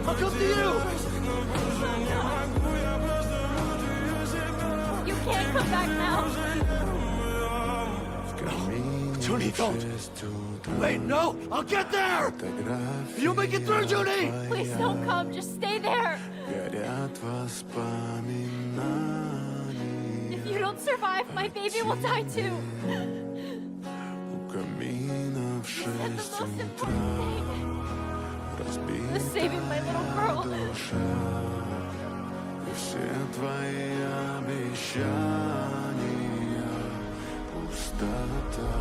I'll come to you! You can't come back now. Judy, don't! Wait, no! I'll get there! You'll make it through, Judy! Please don't come. Just stay there. If you don't survive, my baby will die too. You said the most important thing was saving my little girl. Все твои обещания пустота.